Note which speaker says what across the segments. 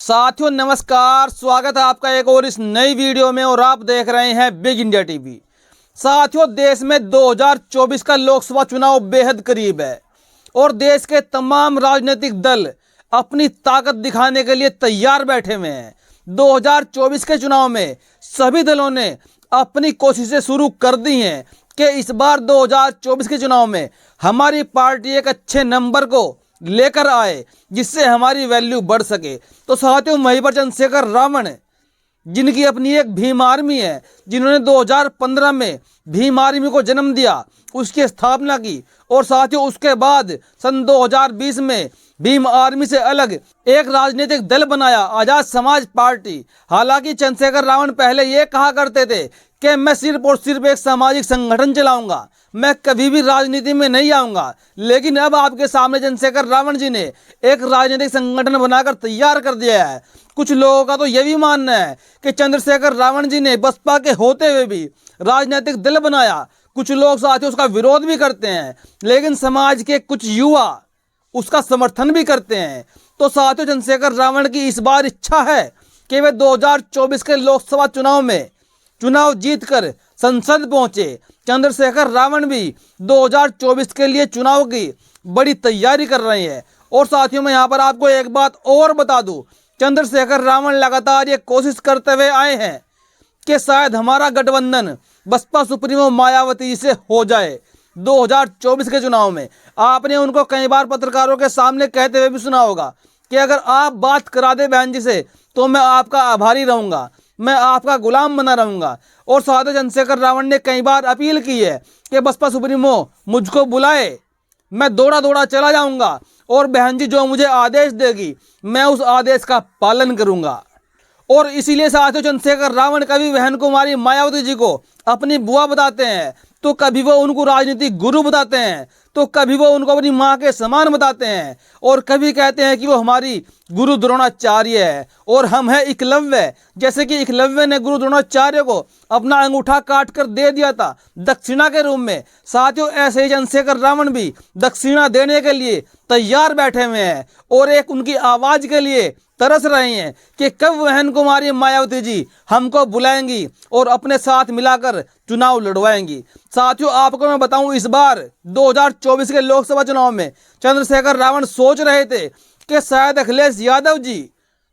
Speaker 1: साथियों नमस्कार, स्वागत है आपका एक और इस नई वीडियो में और आप देख रहे हैं बिग इंडिया टीवी। साथियों, देश में 2024 का लोकसभा चुनाव बेहद करीब है और देश के तमाम राजनीतिक दल अपनी ताकत दिखाने के लिए तैयार बैठे हुए हैं। 2024 के चुनाव में सभी दलों ने अपनी कोशिशें शुरू कर दी हैं कि इस बार 2024 के चुनाव में हमारी पार्टी एक अच्छे नंबर को लेकर आए जिससे हमारी वैल्यू बढ़ सके। तो साथियों, महिवर चंद्रशेखर रावण जिनकी अपनी एक भीम आर्मी है, जिन्होंने 2015 में भीम आर्मी को जन्म दिया, उसकी स्थापना की और साथियों उसके बाद सन 2020 में भीम आर्मी से अलग एक राजनीतिक दल बनाया, आजाद समाज पार्टी। हालांकि चंद्रशेखर रावण पहले ये कहा करते थे कि मैं सिर्फ और सिर्फ एक सामाजिक संगठन चलाऊंगा, मैं कभी भी राजनीति में नहीं आऊंगा। लेकिन अब आपके सामने चंद्रशेखर रावण जी ने एक राजनीतिक संगठन बनाकर तैयार कर दिया है। कुछ लोगों का तो यह भी मानना है कि चंद्रशेखर रावण जी ने बसपा के होते हुए भी राजनीतिक दल बनाया। कुछ लोग साथियों उसका विरोध भी करते हैं, लेकिन समाज के कुछ युवा उसका समर्थन भी करते हैं। तो साथियों, चंद्रशेखर रावण की इस बार इच्छा है कि वे 2024 के लोकसभा चुनाव में चुनाव जीतकर संसद पहुंचे। चंद्रशेखर रावण भी 2024 के लिए चुनाव की बड़ी तैयारी कर रहे हैं। और साथियों, मैं यहां पर आपको एक बात और बता दूं, चंद्रशेखर रावण लगातार ये कोशिश करते हुए आए हैं कि शायद हमारा गठबंधन बसपा सुप्रीमो मायावती जी से हो जाए 2024 के चुनाव में। आपने उनको कई बार पत्रकारों के सामने कहते हुए भी सुना होगा कि अगर आप बात करा दे बहन जी से तो मैं आपका आभारी रहूंगा, मैं आपका गुलाम बना रहूंगा। और साथ ही चंद्रशेखर रावण ने कई बार अपील की है कि बसपा सुप्रीमो मुझको बुलाए, मैं दौड़ा दौड़ा चला जाऊंगा और बहन जी जो मुझे आदेश देगी मैं उस आदेश का पालन करूंगा। और इसीलिए साथियों, चंद्रशेखर रावण कभी बहन कुमारी मायावती जी को अपनी बुआ बताते हैं, तो कभी वो उनको राजनीतिक गुरु बताते हैं, तो कभी वो उनको अपनी माँ के समान बताते हैं, और कभी कहते हैं कि वो हमारी गुरु द्रोणाचार्य है और हम है एकलव्य। जैसे कि एकलव्य ने गुरु द्रोणाचार्य को अपना अंगूठा काट कर दे दिया था दक्षिणा के रूप में। साथियों, ऐसे ही चंद्रशेखर रावण भी दक्षिणा देने के लिए तैयार बैठे हुए हैं और एक उनकी आवाज के लिए तरस रहे हैं कि कब बहन कुमारी मायावती जी हमको बुलाएंगी और अपने साथ मिलाकर चुनाव लड़वाएंगी। साथियों, आपको मैं बताऊं, इस बार 2024 के लोकसभा चुनाव में चंद्रशेखर रावण सोच रहे थे कि शायद अखिलेश यादव जी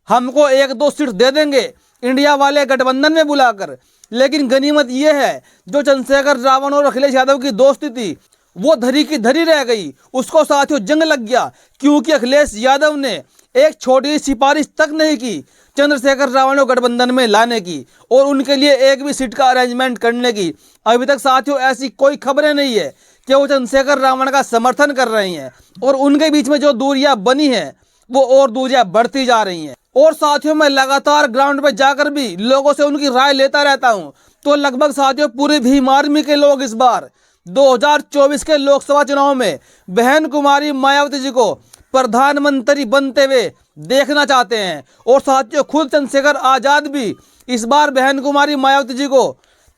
Speaker 1: हमको एक दो सीट दे देंगे इंडिया वाले गठबंधन में बुलाकर। लेकिन गनीमत यह है, जो चंद्रशेखर रावण और अखिलेश यादव की दोस्ती थी वो धरी की धरी रह गई। उसको साथियों जंग लग गया, क्योंकि अखिलेश यादव ने एक छोटी सिफारिश तक नहीं की चंद्रशेखर रावण को गठबंधन में लाने की और उनके लिए एक भी सीट का अरेंजमेंट करने की। अभी तक साथियों ऐसी कोई खबरें नहीं है कि वो चंद्रशेखर रावण का समर्थन कर रही हैं और उनके बीच में जो दूरियां बनी हैं वो और दूरियां बढ़ती जा रही हैं। और साथियों, मैं लगातार ग्राउंड पे जाकर भी लोगों से उनकी राय लेता रहता हूं, तो लगभग साथियों पूरी भीम आर्मी के लोग इस बार 2024 के लोकसभा चुनाव में बहन कुमारी मायावती जी को प्रधानमंत्री बनते हुए देखना चाहते हैं। और साथियों, खुद चंद्रशेखर आजाद भी इस बार बहन कुमारी मायावती जी को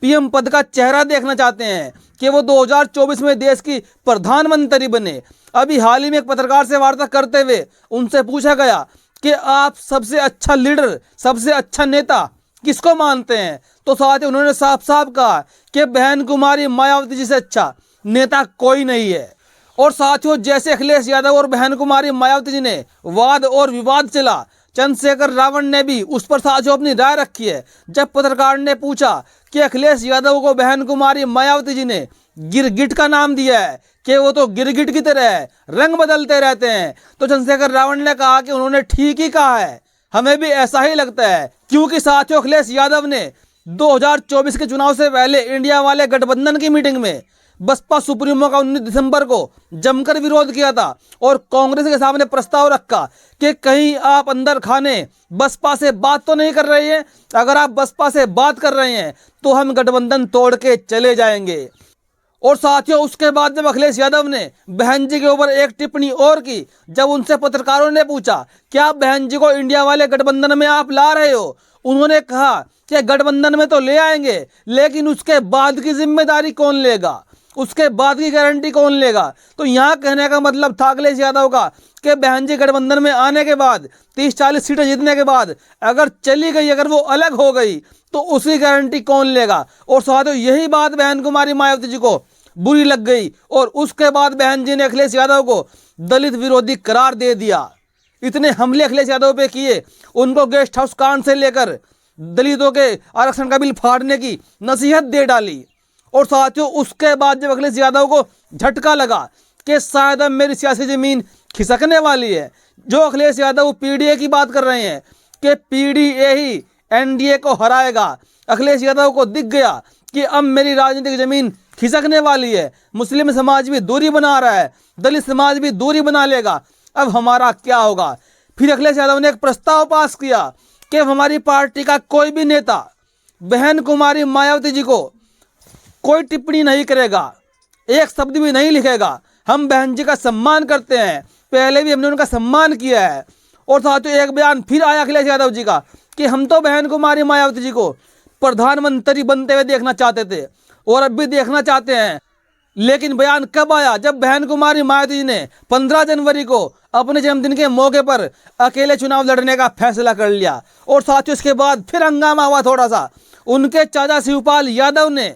Speaker 1: पीएम पद का चेहरा देखना चाहते हैं कि वो 2024 में देश की प्रधानमंत्री बने। अभी हाल ही में एक पत्रकार से वार्ता करते हुए उनसे पूछा गया कि आप सबसे अच्छा लीडर, सबसे अच्छा नेता किसको मानते हैं, तो साथियों उन्होंने साफ साफ कहा कि बहन कुमारी मायावती जी से अच्छा नेता कोई नहीं है। और साथियों, जैसे अखिलेश यादव और बहन कुमारी मायावती जी ने वाद और विवाद चला, चंद्रशेखर रावण ने भी उस पर साथियों अपनी राय रखी है। जब पत्रकार ने पूछा कि अखिलेश यादव को बहन कुमारी मायावती जी ने गिरगिट का नाम दिया है कि वो तो गिरगिट की तरह है, रंग बदलते रहते हैं, तो चंद्रशेखर रावण ने कहा कि उन्होंने ठीक ही कहा है, हमें भी ऐसा ही लगता है। क्योंकि साथियों, अखिलेश यादव ने 2024 के चुनाव से पहले इंडिया वाले गठबंधन की मीटिंग में बसपा सुप्रीमो का 19 दिसंबर को जमकर विरोध किया था और कांग्रेस के सामने प्रस्ताव रखा कि कहीं आप अंदर खाने बसपा से बात तो नहीं कर रहे हैं, अगर आप बसपा से बात कर रहे हैं तो हम गठबंधन तोड़ के चले जाएंगे। और साथियों, उसके बाद जब अखिलेश यादव ने बहन जी के ऊपर एक टिप्पणी और की, जब उनसे पत्रकारों ने पूछा क्या बहन जी को इंडिया वाले गठबंधन में आप ला रहे हो, उन्होंने कहा कि गठबंधन में तो ले आएंगे लेकिन उसके बाद की जिम्मेदारी कौन लेगा। उसके बाद की गारंटी कौन लेगा? तो यहाँ कहने का मतलब था अखिलेश यादव का कि बहन जी गठबंधन में आने के बाद 30-40 सीटें जीतने के बाद अगर चली गई, अगर वो अलग हो गई तो उसकी गारंटी कौन लेगा? और साथियों यही बात बहन कुमारी मायावती जी को बुरी लग गई और उसके बाद बहन जी ने अखिलेश यादव को दलित विरोधी करार दे दिया। इतने हमले अखिलेश यादव पे किए, उनको गेस्ट हाउस कांड से लेकर दलितों के आरक्षण का बिल फाड़ने की नसीहत दे डाली। और साथियों उसके बाद जब अखिलेश यादव को झटका लगा कि शायद अब मेरी सियासी जमीन खिसकने वाली है, जो अखिलेश यादव पीडीए की बात कर रहे हैं कि पीडीए ही एनडीए को हराएगा, अखिलेश यादव को दिख गया कि अब मेरी राजनीतिक जमीन खिसकने वाली है, मुस्लिम समाज भी दूरी बना रहा है, दलित समाज भी दूरी बना लेगा, अब हमारा क्या होगा? फिर अखिलेश यादव ने एक प्रस्ताव पास किया कि हमारी पार्टी का कोई भी नेता बहन कुमारी मायावती जी को कोई टिप्पणी नहीं करेगा, एक शब्द भी नहीं लिखेगा। हम बहन जी का सम्मान करते हैं, पहले भी हमने उनका सम्मान किया है। और साथियों एक बयान फिर आया अखिलेश यादव जी का कि हम तो बहन कुमारी मायावती जी को प्रधानमंत्री बनते हुए देखना चाहते थे और अब भी देखना चाहते हैं। लेकिन बयान कब आया? जब बहन कुमारी मायावती जी ने 15 जनवरी को अपने जन्मदिन के मौके पर अकेले चुनाव लड़ने का फैसला कर लिया। और साथियों इसके बाद फिर हंगामा हुआ थोड़ा सा, उनके चाचा शिवपाल यादव ने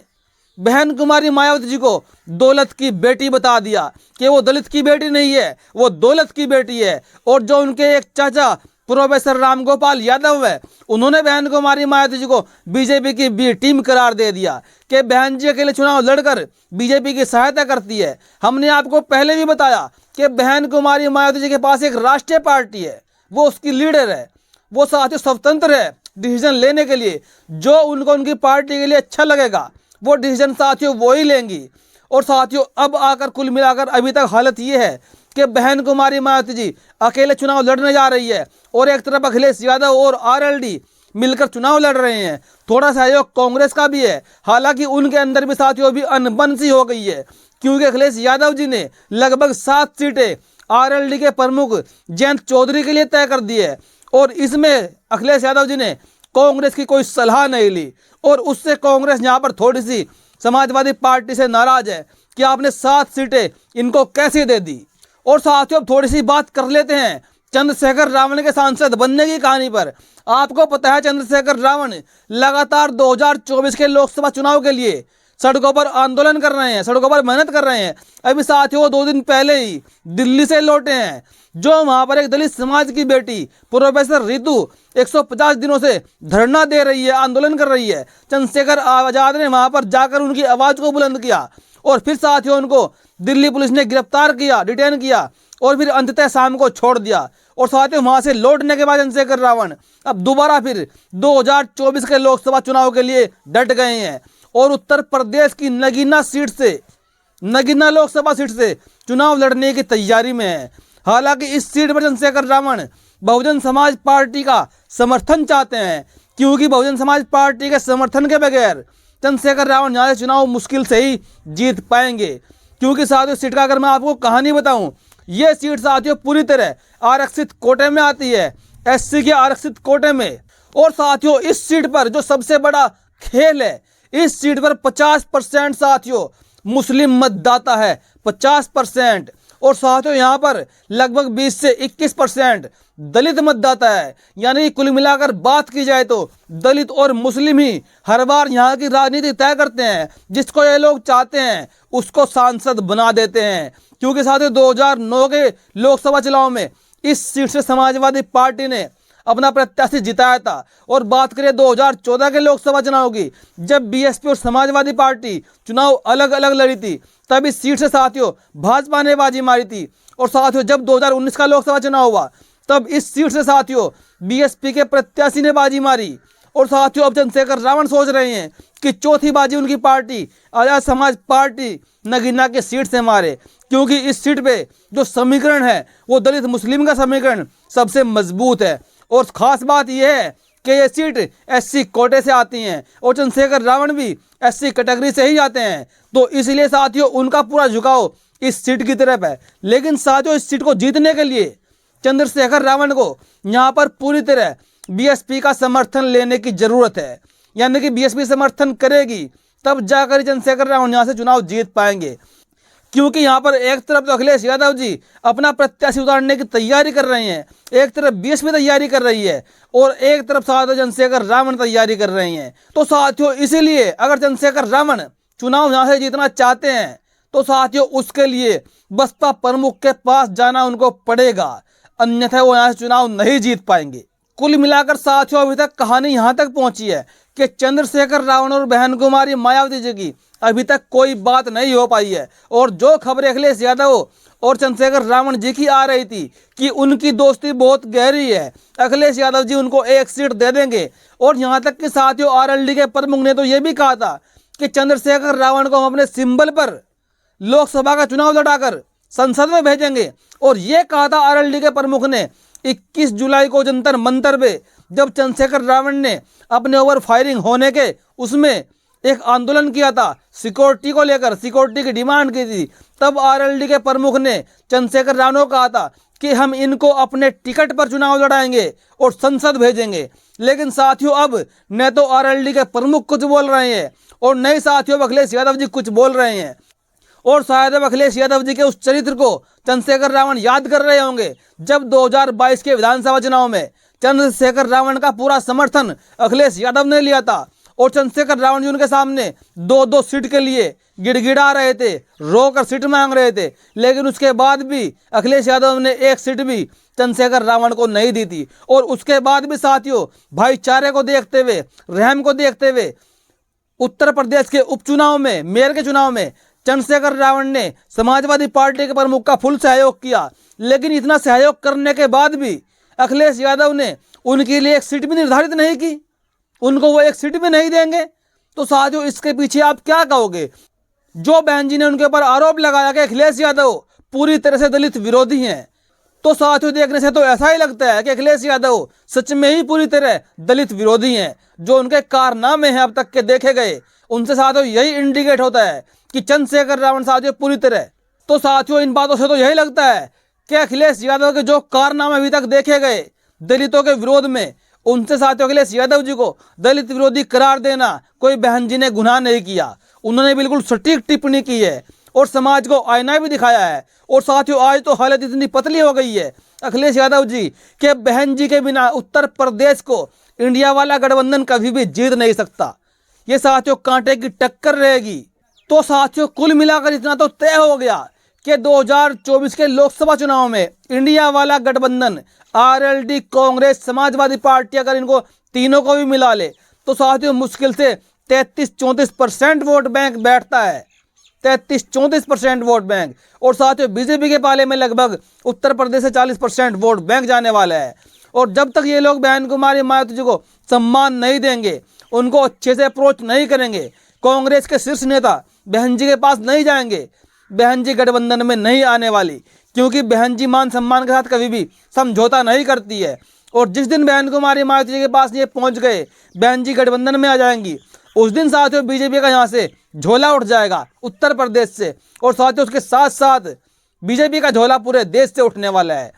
Speaker 1: बहन कुमारी मायावती जी को दौलत की बेटी बता दिया कि वो दलित की बेटी नहीं है, वो दौलत की बेटी है। और जो उनके एक चाचा प्रोफेसर रामगोपाल यादव है, उन्होंने बहन कुमारी मायावती जी को बीजेपी की बी टीम करार दे दिया कि बहन जी अकेले चुनाव लड़कर बीजेपी की सहायता करती है। हमने आपको पहले भी बताया कि बहन कुमारी मायावती जी के पास एक राष्ट्रीय पार्टी है, वो उसकी लीडर है, वो साथियों स्वतंत्र है डिसीजन लेने के लिए, जो उनको उनकी पार्टी के लिए अच्छा लगेगा वो डिसीजन साथियों वो ही लेंगी। और साथियों अब आकर कुल मिलाकर अभी तक हालत ये है कि बहन कुमारी मायावती जी अकेले चुनाव लड़ने जा रही है और एक तरफ अखिलेश यादव और आरएलडी मिलकर चुनाव लड़ रहे हैं। थोड़ा सहयोग कांग्रेस का भी है, हालांकि उनके अंदर भी साथियों भी अनबन सी हो गई है, क्योंकि अखिलेश यादव जी ने लगभग 7 सीटें आरएलडी के प्रमुख जयंत चौधरी के लिए तय कर दी है। और इसमें अखिलेश यादव जी ने कांग्रेस की कोई सलाह नहीं ली और उससे कांग्रेस यहाँ पर थोड़ी सी समाजवादी पार्टी से नाराज है कि आपने 7 सीटें इनको कैसे दे दी। और साथियों अब थोड़ी सी बात कर लेते हैं चंद्रशेखर रावण के सांसद बनने की कहानी पर। आपको पता है चंद्रशेखर रावण लगातार 2024 के लोकसभा चुनाव के लिए सड़कों पर आंदोलन कर रहे हैं, सड़कों पर मेहनत कर रहे हैं। अभी साथियों 2 दिन पहले ही दिल्ली से लौटे हैं, जो वहां पर एक दलित समाज की बेटी प्रोफेसर रितु 150 दिनों से धरना दे रही है, आंदोलन कर रही है। चंद्रशेखर आजाद ने वहां पर जाकर उनकी आवाज को बुलंद किया और फिर साथियों उनको दिल्ली पुलिस ने गिरफ्तार किया, डिटेन किया और फिर अंततः शाम को छोड़ दिया। और साथियों वहां से लौटने के बाद चंद्रशेखर रावण अब दोबारा फिर 2024 के लोकसभा चुनाव के लिए डट गए हैं और उत्तर प्रदेश की नगीना सीट से, नगीना लोकसभा सीट से चुनाव लड़ने की तैयारी में है। हालांकि इस सीट पर चंद्रशेखर रावण बहुजन समाज पार्टी का समर्थन चाहते हैं, क्योंकि बहुजन समाज पार्टी के समर्थन के बगैर चंद्रशेखर रावण यहाँ से चुनाव मुश्किल से ही जीत पाएंगे। क्योंकि साथियों सीट का अगर मैं आपको कहानी बताऊं, ये सीट साथियों पूरी तरह आरक्षित कोटे में आती है, एससी के आरक्षित कोटे में। और साथियों इस सीट पर जो सबसे बड़ा खेल है, इस सीट पर 50% साथियों मुस्लिम मतदाता है, 50%। और साथियों यहाँ पर लगभग 20 से 21% दलित मतदाता है। यानी कुल मिलाकर बात की जाए तो दलित और मुस्लिम ही हर बार यहाँ की राजनीति तय करते हैं। जिसको ये लोग चाहते हैं उसको सांसद बना देते हैं। क्योंकि साथियों 2009 के लोकसभा चुनाव में इस सीट से समाजवादी पार्टी ने अपना प्रत्याशी जिताया था। और बात करें 2014 के लोकसभा चुनाव की, जब बीएसपी और समाजवादी पार्टी चुनाव अलग अलग लड़ी थी, तब इस सीट से साथियों भाजपा ने बाजी मारी थी। और साथियों जब 2019 का लोकसभा चुनाव हुआ, तब इस सीट से साथियों बीएसपी के प्रत्याशी ने बाजी मारी। और साथियों अब चंद्रशेखर रावण सोच रहे हैं कि चौथी बाजी उनकी पार्टी आजाद समाज पार्टी नगीना के सीट से मारे, क्योंकि इस सीट पे जो समीकरण है वो दलित मुस्लिम का समीकरण सबसे मजबूत है। और खास बात यह है कि ये सीट एससी कोटे से आती हैं और चंद्रशेखर रावण भी एससी कैटेगरी से ही आते हैं, तो इसलिए साथियों उनका पूरा झुकाव इस सीट की तरफ है। लेकिन साथियों इस सीट को जीतने के लिए चंद्रशेखर रावण को यहाँ पर पूरी तरह बीएसपी का समर्थन लेने की जरूरत है। यानी कि बीएसपी समर्थन करेगी तब जाकर ही चंद्रशेखर रावण यहाँ से चुनाव जीत पाएंगे। क्योंकि यहाँ पर एक तरफ तो अखिलेश यादव जी अपना प्रत्याशी उतारने की तैयारी कर रहे हैं, एक तरफ बीएसपी तैयारी कर रही है और एक तरफ साथियों चंद्रशेखर रावण तैयारी कर रहे हैं। तो साथियों इसीलिए अगर चंद्रशेखर रावण चुनाव यहाँ से जीतना चाहते हैं तो साथियों उसके लिए बसपा प्रमुख के पास जाना उनको पड़ेगा, अन्यथा वो यहाँ से चुनाव नहीं जीत पाएंगे। कुल मिलाकर साथियों अभी तक कहानी यहाँ तक पहुंची है कि चंद्रशेखर रावण और बहन कुमारी मायावती जी की अभी तक कोई बात नहीं हो पाई है। और जो खबरें अखिलेश यादव और चंद्रशेखर रावण जी की आ रही थी कि उनकी दोस्ती बहुत गहरी है, अखिलेश यादव जी उनको एक सीट दे देंगे। और यहाँ तक कि साथियों आरएलडी के प्रमुख ने तो ये भी कहा था कि चंद्रशेखर रावण को हम अपने सिंबल पर लोकसभा का चुनाव लड़ाकर संसद में भेजेंगे। और ये कहा था आरएलडी के प्रमुख ने 21 जुलाई को जंतर मंतर पे, जब चंद्रशेखर रावण ने अपने ओवर फायरिंग होने के उसमें एक आंदोलन किया था, सिक्योरिटी को लेकर सिक्योरिटी की डिमांड की थी। तब आरएलडी के प्रमुख ने चंद्रशेखर रावण को कहा था कि हम इनको अपने टिकट पर चुनाव लड़ाएंगे और संसद भेजेंगे। लेकिन साथियों अब न तो आरएलडी के प्रमुख कुछ बोल रहे हैं और न ही साथियों अखिलेश यादव जी कुछ बोल रहे हैं। और शायद अब अखिलेश यादव जी के उस चरित्र को चंद्रशेखर रावण याद कर रहे होंगे जब 2022 के विधानसभा चुनाव में चंद्रशेखर रावण का पूरा समर्थन अखिलेश यादव ने लिया था और चंद्रशेखर रावण जी उनके सामने 2-2 सीट के लिए गिड़गिड़ा रहे थे, रोकर सीट मांग रहे थे। लेकिन उसके बाद भी अखिलेश यादव ने एक सीट भी चंद्रशेखर रावण को नहीं दी थी। और उसके बाद भी साथियों भाईचारे को देखते हुए, रहम को देखते हुए उत्तर प्रदेश के उपचुनाव में, मेयर के चुनाव में चंद्रशेखर रावण ने समाजवादी पार्टी के प्रमुख का फुल सहयोग किया। लेकिन इतना सहयोग करने के बाद भी अखिलेश यादव ने उनके लिए एक सीट भी निर्धारित नहीं की, उनको वो एक सीट भी नहीं देंगे। तो साथियों इसके पीछे आप क्या कहोगे? जो बहन जी ने उनके ऊपर आरोप लगाया कि अखिलेश यादव पूरी तरह से दलित विरोधी हैं, तो साथियों देखने से तो ऐसा ही लगता है कि अखिलेश यादव सच में ही पूरी तरह दलित विरोधी हैं। जो उनके कारनामे हैं अब तक के देखे गए, उनसे साथियों यही इंडिकेट होता है कि चंद्रशेखर रावण साथियों पूरी तरह, तो साथियों इन बातों से तो यही लगता है कि अखिलेश यादव के जो कारनामे अभी तक देखे गए दलितों के विरोध में, उनसे साथियों अखिलेश यादव जी को दलित विरोधी करार देना कोई बहन जी ने गुनाह नहीं किया। उन्होंने बिल्कुल सटीक टिप्पणी की है और समाज को आईना भी दिखाया है। और साथियों आज तो हालत इतनी पतली हो गई है अखिलेश यादव जी के बहन जी के बिना उत्तर प्रदेश को इंडिया वाला गठबंधन कभी भी जीत नहीं सकता। ये साथियों कांटे की टक्कर रहेगी। तो साथियों कुल मिलाकर इतना तो तय हो गया कि 2024 के लोकसभा चुनाव में इंडिया वाला गठबंधन आरएलडी, कांग्रेस, समाजवादी पार्टी अगर इनको तीनों को भी मिला ले तो साथियों मुश्किल से 33-34% वोट बैंक बैठता है, 33-34% वोट बैंक। और साथियों बीजेपी के पाले में लगभग उत्तर प्रदेश से 40% वोट बैंक जाने वाला है। और जब तक ये लोग बहन कुमारी मायावती जी को सम्मान नहीं देंगे, उनको अच्छे से अप्रोच नहीं करेंगे, कांग्रेस के शीर्ष नेता बहन जी के पास नहीं जाएंगे, बहन जी गठबंधन में नहीं आने वाली। क्योंकि बहन जी मान सम्मान के साथ कभी भी समझौता नहीं करती है। और जिस दिन बहन कुमारी मायावती जी के पास ये पहुंच गए, बहन जी गठबंधन में आ जाएंगी, उस दिन साथियों बीजेपी का यहाँ से झोला उठ जाएगा उत्तर प्रदेश से। और साथियों उसके साथ साथ बीजेपी का झोला पूरे देश से उठने वाला है।